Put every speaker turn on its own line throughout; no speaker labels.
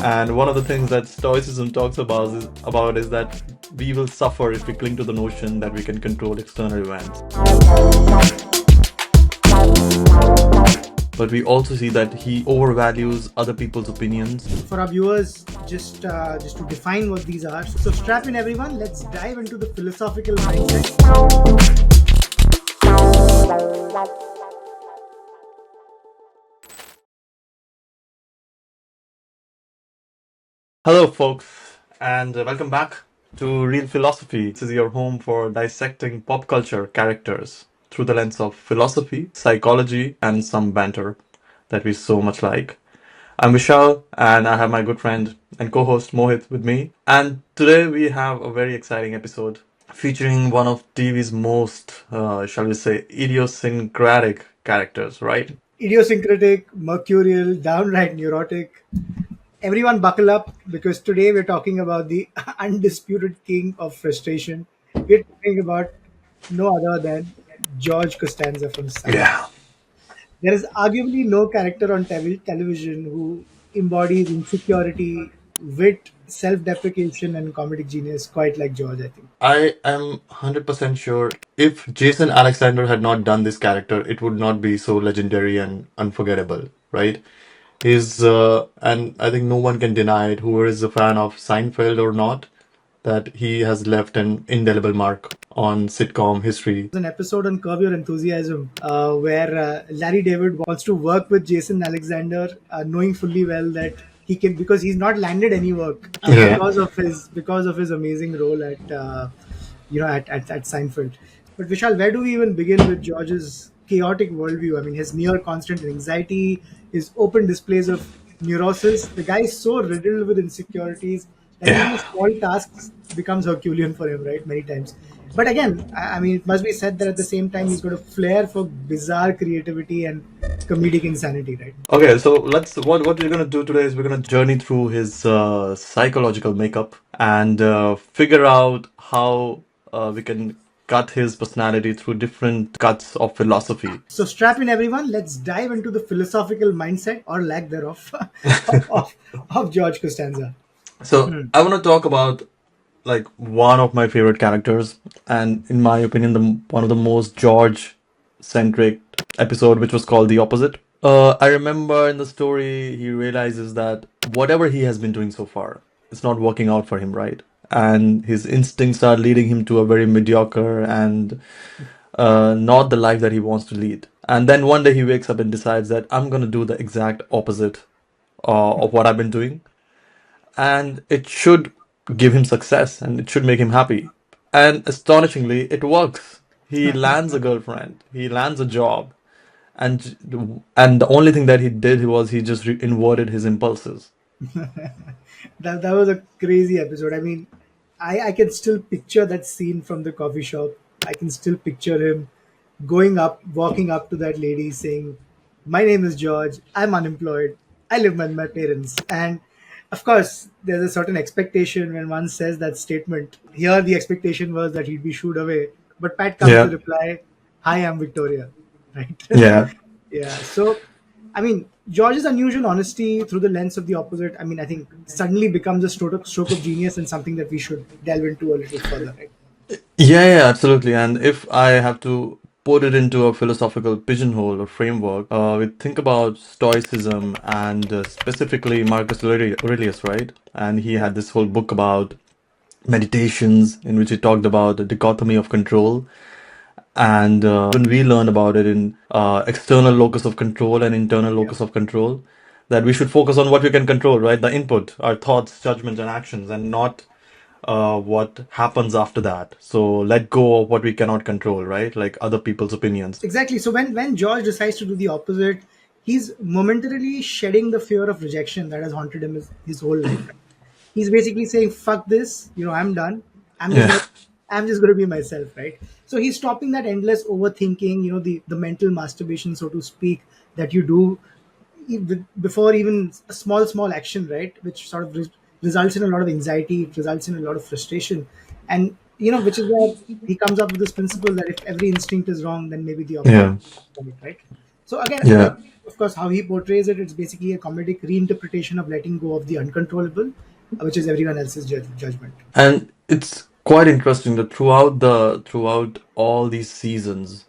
And one of the things that Stoicism talks about is that we will suffer if we cling to the notion that we can control external events. But we also see that he overvalues other people's opinions.
For our viewers, just to define what these are. So strap in, everyone. Let's dive into the philosophical mindset.
Hello, folks, and welcome back to Real Philosophy. This is your home for dissecting pop culture characters through the lens of philosophy, psychology, and some banter that we so much like. I'm Vishal, and I have my good friend and co-host Mohit with me. And today we have a very exciting episode featuring one of TV's most, shall we say, idiosyncratic characters, right?
Idiosyncratic, mercurial, downright neurotic. Everyone buckle up, because today we're talking about the undisputed king of frustration. We're talking about no other than George Costanza from Seinfeld.
Yeah.
There is arguably no character on television who embodies insecurity, wit, self-deprecation, and comedic genius quite like George, I think.
I am 100% sure if Jason Alexander had not done this character, it would not be so legendary and unforgettable, right? And I think no one can deny it, whoever is a fan of Seinfeld or not, that he has left an indelible mark on sitcom history.
An episode on Curb Your Enthusiasm where Larry David wants to work with Jason Alexander, knowing fully well that he can, because he's not landed any work
Yeah.
because of his amazing role at at Seinfeld. But Vishal, where do we even begin with George's chaotic worldview? I mean, his near constant anxiety, his open displays of neurosis. The guy is so riddled with insecurities that even the
Yeah.
small tasks becomes Herculean for him, right? Many times. But again, I mean, it must be said that at the same time, he's got a flair for bizarre creativity and comedic insanity, right?
Okay, so what we're gonna do today is we're gonna journey through his psychological makeup and figure out how we can cut his personality through different cuts of philosophy.
So strap in, everyone. Let's dive into the philosophical mindset, or lack thereof, of, of George Costanza.
So I want to talk about like one of my favorite characters, and in my opinion, one of the most George-centric episode, which was called The Opposite. I remember in the story, he realizes that whatever he has been doing so far, it's not working out for him, right? And his instincts are leading him to a very mediocre and not the life that he wants to lead. And then one day he wakes up and decides that I'm going to do the exact opposite of what I've been doing. And it should give him success and it should make him happy. And astonishingly, it works. He lands a girlfriend, he lands a job, and the only thing that he did was he just inverted his impulses.
That was a crazy episode. I mean, I can still picture that scene from the coffee shop. I can still picture him walking up to that lady saying, "My name is George. I'm unemployed. I live with my parents." And of course, there's a certain expectation when one says that statement. Here, the expectation was that he'd be shooed away. But Pat comes to
Yeah,
reply, "Hi, I'm Victoria." Right?
yeah.
Yeah. So, I mean, George's unusual honesty through the lens of the opposite, I mean, I think suddenly becomes a stroke of genius, and something that we should delve into a little further, right?
Yeah, yeah, absolutely. And if I have to put it into a philosophical pigeonhole or framework, we think about Stoicism and specifically Marcus Aurelius, right? And he had this whole book about meditations in which he talked about the dichotomy of control. And when we learn about it in external locus of control and internal
Yeah.
locus of control, that we should focus on what we can control, right? The input, our thoughts, judgments, and actions, and not what happens after that. So let go of what we cannot control, right? Like other people's opinions.
Exactly. So when George decides to do the opposite, he's momentarily shedding the fear of rejection that has haunted him his whole life. He's basically saying, "Fuck this, I'm done. I'm just
Yeah.
gonna, I'm just gonna be myself," right? So he's stopping that endless overthinking, the mental masturbation, so to speak, that you do before even a small action, right? Which sort of results in a lot of anxiety, it results in a lot of frustration, and which is where he comes up with this principle that if every instinct is wrong, then maybe the opposite
Yeah.
is right, right? So again,
Yeah.
of course, how he portrays it, it's basically a comedic reinterpretation of letting go of the uncontrollable, which is everyone else's judgment.
And it's quite interesting that throughout all these seasons,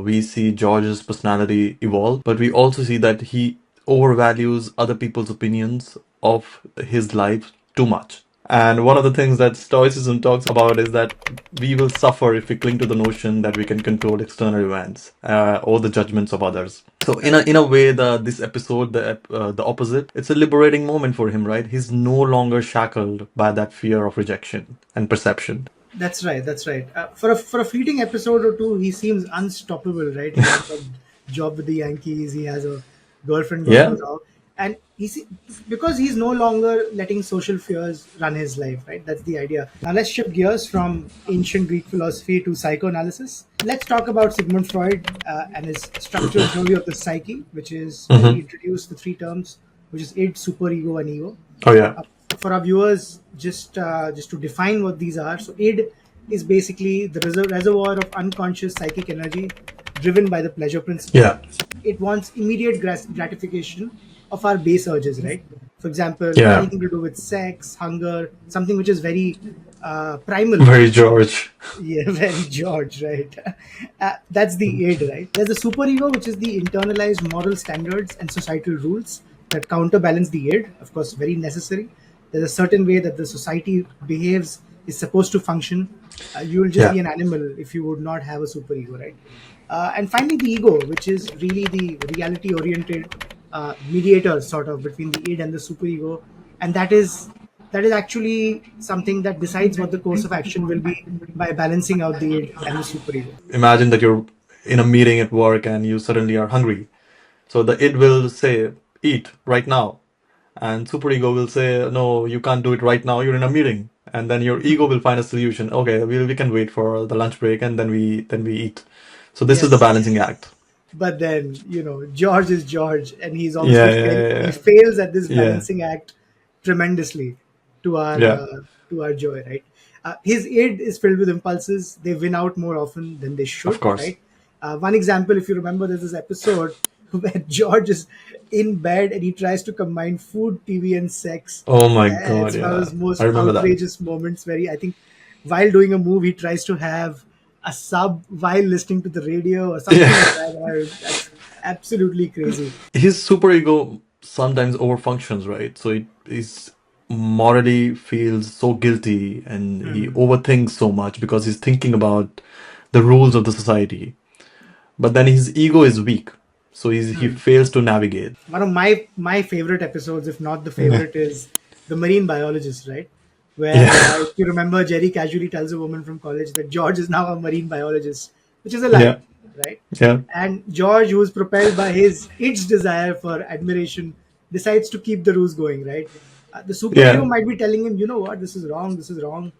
we see George's personality evolve, but we also see that he overvalues other people's opinions of his life too much. And one of the things that Stoicism talks about is that we will suffer if we cling to the notion that we can control external events or the judgments of others. So
Correct.
in a way, this episode, the opposite, it's a liberating moment for him, right? He's no longer shackled by that fear of rejection and perception.
That's right. That's right. For a fleeting episode or two, he seems unstoppable. Right? He lands a job with the Yankees. He has a girlfriend, God
Yeah,
knows how, and because he's no longer letting social fears run his life. Right? That's the idea. Now let's shift gears from ancient Greek philosophy to psychoanalysis. Let's talk about Sigmund Freud and his structural theory of the psyche, which is where he
hmm.
introduced the three terms, which is id, superego, and ego.
Oh yeah,
uh, for our viewers, just to define what these are. So id is basically the reservoir of unconscious psychic energy driven by the pleasure principle.
yeah,
It wants immediate gratification of our base urges, right? For example,
yeah.
anything to do with sex, hunger, something which is very primal.
Very George.
Yeah, very George, right? That's the id, right? There's the superego, which is the internalized moral standards and societal rules that counterbalance the id. Of course, very necessary. There's a certain way that the society behaves, is supposed to function. You will just
Yeah,
be an animal if you would not have a superego, right? And finally, the ego, which is really the reality-oriented mediator, sort of, between the id and the superego, and that is actually something that decides what the course of action will be by balancing out the id and the superego.
imagine that you're in a meeting at work and you suddenly are hungry. So the id will say, eat right now. And superego will say, no, you can't do it right now, you're in a meeting. And then your ego will find a solution. Okay, we can wait for the lunch break and then we eat. So this is the
Yes,
balancing act.
but then George is George, and he's obviously
Yeah, yeah,
he
yeah,
fails at this
yeah,
balancing act tremendously to our
yeah,
joy, right? His id is filled with impulses. They win out more often than they
of
should,
course.
right? One example, if you remember, there's this episode where George is in bed and he tries to combine food, TV, and sex.
Oh my God,
It's one of
yeah.
those
I
most
remember that.
outrageous moments where I think while doing a move, he tries to have a sub while listening to the radio or something like
Yeah.
that. That's absolutely crazy.
His superego sometimes overfunctions, right? So it is morally feels so guilty and he
Mhm.
overthinks so much because he's thinking about the rules of the society. But then his ego is weak, so he fails to navigate.
One of my favorite episodes, if not the favorite, is the marine biologist, right? Where
Yeah,
if you remember, Jerry casually tells a woman from college that George is now a marine biologist, which is a lie,
yeah,
right?
yeah,
And George, who is propelled by his its desire for admiration, decides to keep the ruse going, right? The superego
yeah,
might be telling him, you know what, this is wrong, this is wrong.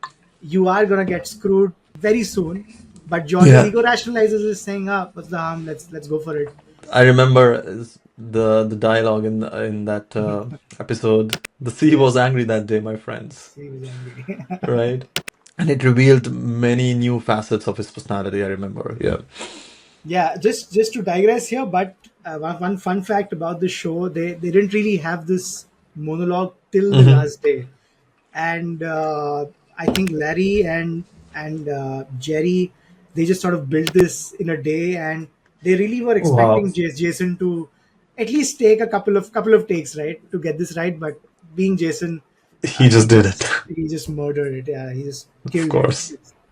You are gonna get screwed very soon. But George's
yeah.
ego rationalizes is saying, what's the harm? Let's go for it.
I remember the dialogue in that episode. The sea
Yes,
was angry that day, my friends.
he was angry.
Right? And it revealed many new facets of his personality, I remember. Yeah.
Yeah, just to digress here, but one fun fact about the show, they didn't really have this monologue till the
Hmm.
last day, and I think Larry and Jerry, they just sort of built this in a day, and they really were
Wow.
expecting Jason to at least take a couple of takes, right, to get this right. But being Jason,
He
he
just did it.
just he just murdered it. Yeah, he just
Of
killed it.
course.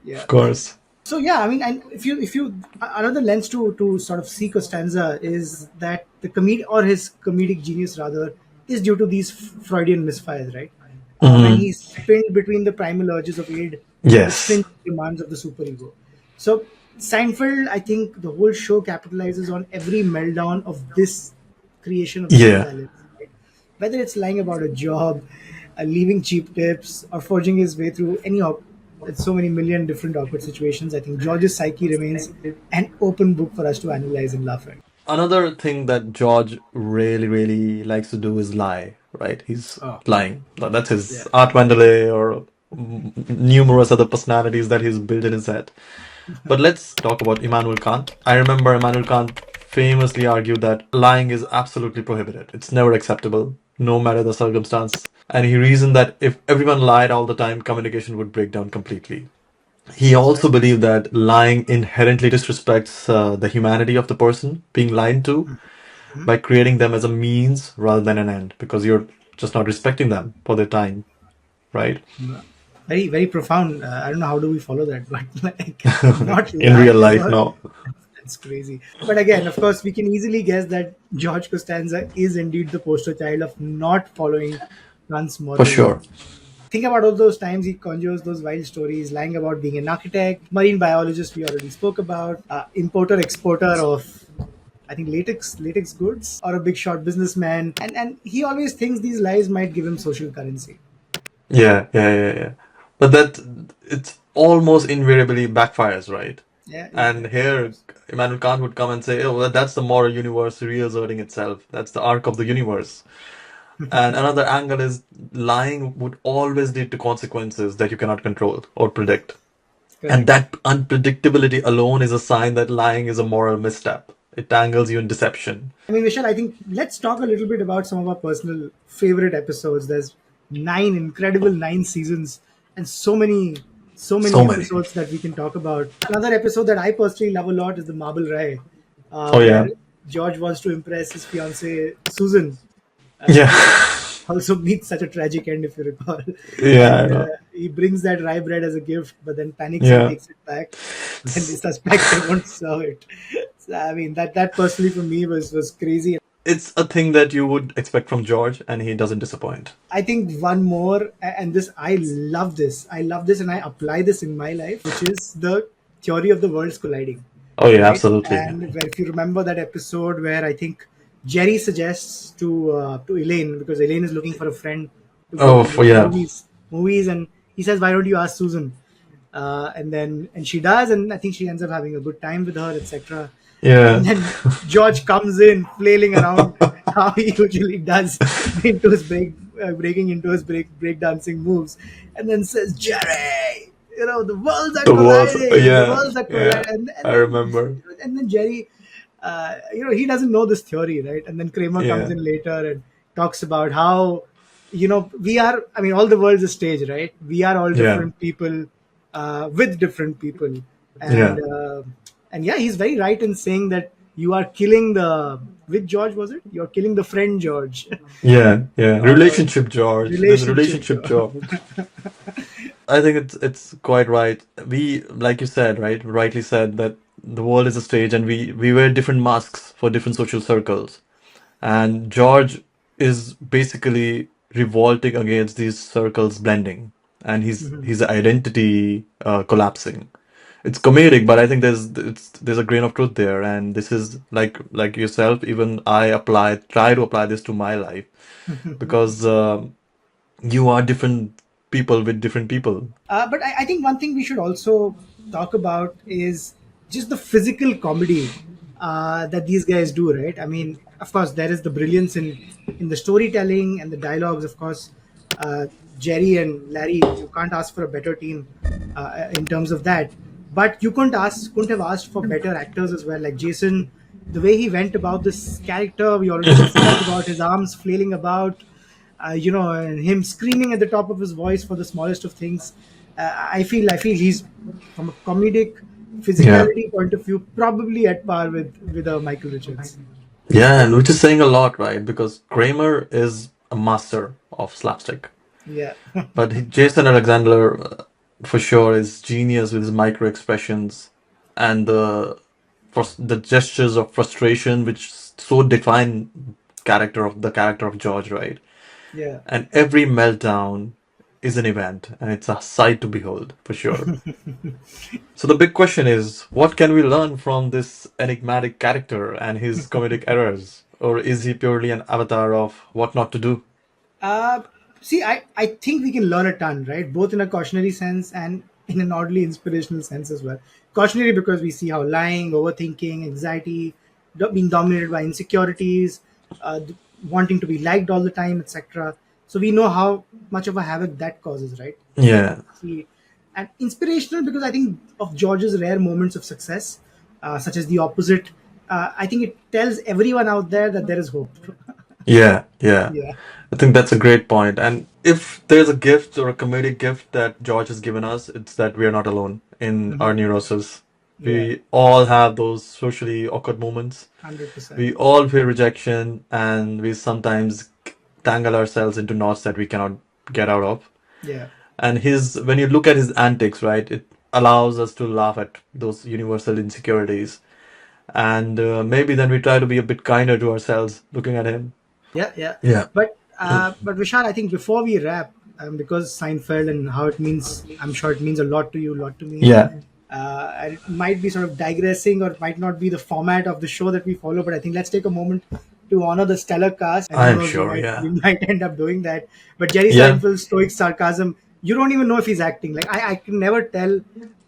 Yeah.
Of course.
So yeah, I mean, and if you another lens to sort of see Costanza is that the or his comedic genius rather is due to these Freudian misfires, right? When
Hmm.
he's pinned between the primal urges of id and the
Yes.
stringent demands of the superego. So Seinfeld, I think the whole show capitalizes on every meltdown of this creation of this
Yeah.
imbalance. Right? Whether it's lying about a job, leaving cheap tips, or forging his way through so many million different awkward situations, I think George's psyche remains an open book for us to analyze and laugh at.
Another thing that George really, really likes to do is lie, right? He's
Oh,
lying. That's
yeah.
his Art Vandelay or numerous other personalities that he's built in his head. But let's talk about Immanuel Kant. I remember Immanuel Kant famously argued that lying is absolutely prohibited. It's never acceptable, no matter the circumstance. And he reasoned that if everyone lied all the time, communication would break down completely. He
That's right.
also believed that lying inherently disrespects the humanity of the person being lied to
Mhm.
by creating them as a means rather than an end, because you're just not respecting them for their time, right?
Very, very profound. I don't know how do we follow that, but like not
In
lie
real life,
ever.
no.
That's crazy. But again, of course, we can easily guess that George Costanza is indeed the poster child of not following Kant's
For
moral
sure.
laws. Think about all those times he conjures those wild stories, lying about being an architect, marine biologist we already spoke about, importer exporter of I think latex goods, or a big shot businessman, and he always thinks these lies might give him social currency.
Yeah. But that it's almost invariably backfires, right?
Yeah, yeah,
And
of
here,
course.
Immanuel Kant would come and say, "Oh, that's the moral universe reasserting itself. That's the arc of the universe." And another angle is lying would always lead to consequences that you cannot control or predict. And
Correct.
that unpredictability alone is a sign that lying is a moral misstep. It tangles you in deception.
I mean, Vishal, I think let's talk a little bit about some of our personal favorite episodes. There's incredible 9 seasons, and so many
So many.
episodes that we can talk about. Another episode that I personally love a lot is the Marble Rye,
Oh
where
yeah.
George wants to impress his fiancee Susan,
Yeah.
who also meets such a tragic end, if you recall.
Yeah, I
And
know.
he brings that rye bread as a gift, but then panics and
Yeah.
takes it back when they suspect they won't serve it. So, I mean, that personally for me was crazy.
It's a thing that you would expect from George, and he doesn't disappoint.
I think one more, and this I love this. I love this, and I apply this in my life, which is the theory of the worlds colliding,
Oh yeah,
right?
absolutely.
And where, if you remember that episode where I think Jerry suggests to Elaine, because Elaine is looking for a friend to go
Oh,
to
for
the
yeah,
movies, and he says, "Why don't you ask Susan?" And she does, and I think she ends up having a good time with her, etc. And
yeah.
then George comes in flailing around how he usually does into his breaking into his break dancing moves, and then says, "Jerry, the worlds are
The was
colliding. The
yeah,
worlds are
yeah.
colliding."
I remember.
And then Jerry, he doesn't know this theory, right? And then Kramer comes
Yeah,
in later and talks about how, we are. I mean, all the world's a stage, right? We are all
yeah,
different people with different people, and
yeah,
uh, and yeah, he's very right in saying that you are killing the with George, was it? You're killing the friend George,
yeah.
or
Relationship George. There's
relationship
relationship
George.
George. I think it's quite right. We, like you said, right, rightly said that the world is a stage, and we wear different masks for different social circles. And George is basically revolting against these circles blending, and his identity collapsing. It's comedic, but I think there's a grain of truth there, and this is like yourself. Even I try to apply this to my life because you are different people with different people.
But I think one thing we should also talk about is just the physical comedy that these guys do, right? I mean, of course, there is the brilliance in the storytelling and the dialogues. Of course, uh, Jerry and Larry, you can't ask for a better team in terms of that. But you couldn't have asked for better actors as well. Like Jason, the way he went about this character, we already spoke about his arms flailing about, and him screaming at the top of his voice for the smallest of things. I feel he's, from a comedic
Yeah,
physicality point of view, probably at par with Michael Richards.
yeah, and which is saying a lot, right? Because Kramer is a master of slapstick.
Yeah.
But Jason Alexander, for sure, is genius with his micro expressions and the gestures of frustration, which so define character of George, right?
Yeah.
And every meltdown is an event, and it's a sight to behold, for sure. So the big question is, what can we learn from this enigmatic character and his comedic errors, or is he purely an avatar of what not to do?
Uh, See, I think we can learn a ton, right? Both in a cautionary sense and in an oddly inspirational sense as well. Cautionary because we see how lying, overthinking, anxiety, being dominated by insecurities, wanting to be liked all the time, etc. So we know how much of a havoc that causes, right?
Yeah,
See, and inspirational because I think of George's rare moments of success, such as the opposite. I think it tells everyone out there that there is hope.
Yeah, yeah.
Yeah.
I think that's a great point. And if there's a gift or a comedic gift that George has given us, it's that we are not alone in our
Mhm.
neurosis.
Yeah.
We all have those socially awkward moments.
100%.
We all fear rejection, and we sometimes tangle ourselves into knots that we cannot get out of.
Yeah.
And when you look at his antics, right, it allows us to laugh at those universal insecurities. And maybe then we try to be a bit kinder to ourselves looking at him.
Yeah, yeah.
Yeah.
But Vishal, I think before we wrap, because Seinfeld and how it means, I'm sure it means a lot to you, a lot to me.
Yeah,
And it might be sort of digressing, or it might not be the format of the show that we follow. But I think let's take a moment to honor the stellar cast, and who
I'm
knows,
sure.
we
Yeah.
might end up doing that. But Jerry
Yeah.
Seinfeld's stoic sarcasm, you don't even know if he's acting. Like I can never tell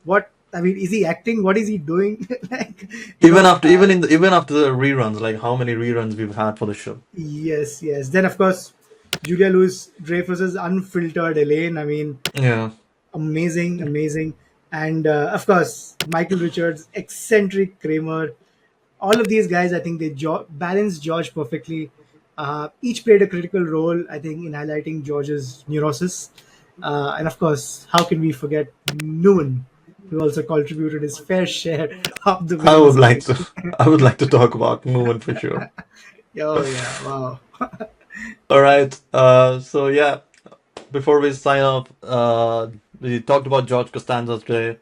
what. I mean, is he acting? What is he doing? like, you
Even
know,
after even after the reruns, like how many reruns we've had for the show.
Yes, yes. Then of course, Julia Louis Dreyfus's unfiltered Elaine. I mean,
Yeah.
amazing, amazing. And of course, Michael Richards, eccentric Kramer. All of these guys, I think they balanced George perfectly. Each played a critical role, I think, in highlighting George's neurosis. And of course, how can we forget Newman, who also contributed his fair share of the
I would
villains.
like to I would like to talk about Movement for sure.
Oh yeah, wow.
All right. So yeah, before we sign off, we talked about George Costanza today.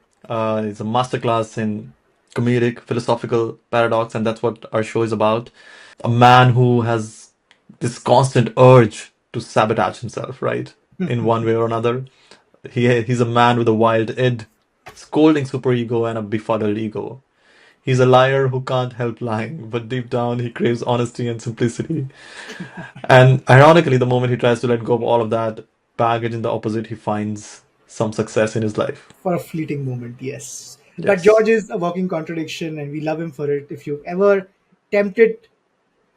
It's a masterclass in comedic philosophical paradox, and that's what our show is about. A man who has this constant urge to sabotage himself, right? In one way or another. He's a man with a wild id, scolding superego and a befuddled ego. He's a liar who can't help lying, but deep down he craves honesty and simplicity. And ironically, the moment he tries to let go of all of that baggage in the opposite, he finds some success in his life.
For a fleeting moment, yes. But
Yes.
George is a walking contradiction, and we love him for it. If you've ever tempted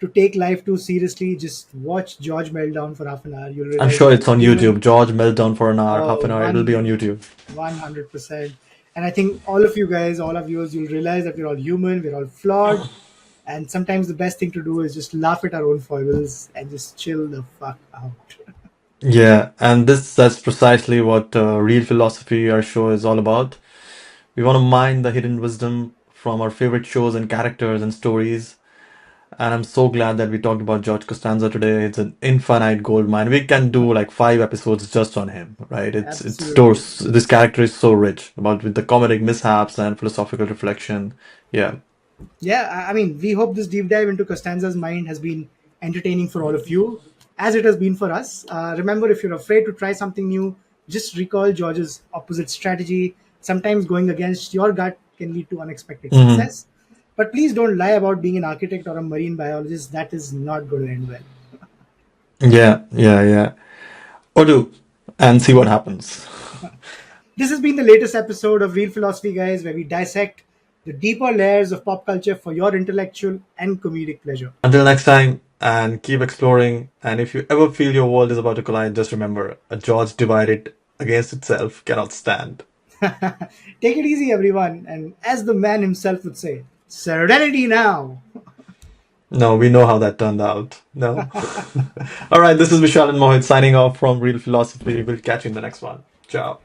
to take life too seriously, just watch George meltdown for half an hour. You'll
I'm
realize
sure
that
it's
you're
on
human.
YouTube. George meltdown for an hour, half
Oh,
an hour. It'll be on YouTube.
100%. And I think all of you guys, all of you, you'll realize that we're all human, we're all flawed, and sometimes the best thing to do is just laugh at our own foibles and just chill the fuck out.
Yeah, and that's precisely what real philosophy, our show, is all about. We want to mine the hidden wisdom from our favorite shows and characters and stories. And I'm so glad that we talked about George Costanza today. It's an infinite gold mine. We can do like 5 episodes just on him, right? It's
Absolutely.
stores. This character is so rich about with the comedic mishaps and philosophical reflection. Yeah.
Yeah, I mean, we hope this deep dive into Costanza's mind has been entertaining for all of you, as it has been for us. Remember, if you're afraid to try something new, just recall George's opposite strategy. Sometimes going against your gut can lead to unexpected
Hmm.
success. But please don't lie about being an architect or a marine biologist. That is not going to end well.
Yeah, yeah, yeah. Or do and see what happens.
This has been the latest episode of Real Philosophy, guys, where we dissect the deeper layers of pop culture for your intellectual and comedic pleasure.
Until next time, and keep exploring. And if you ever feel your world is about to collide, just remember a George divided against itself cannot stand.
Take it easy, everyone. And as the man himself would say, serenity now.
No, we know how that turned out. No? All right, this is Vishal and Mohit signing off from Real Philosophy. We'll catch you in the next one. Ciao.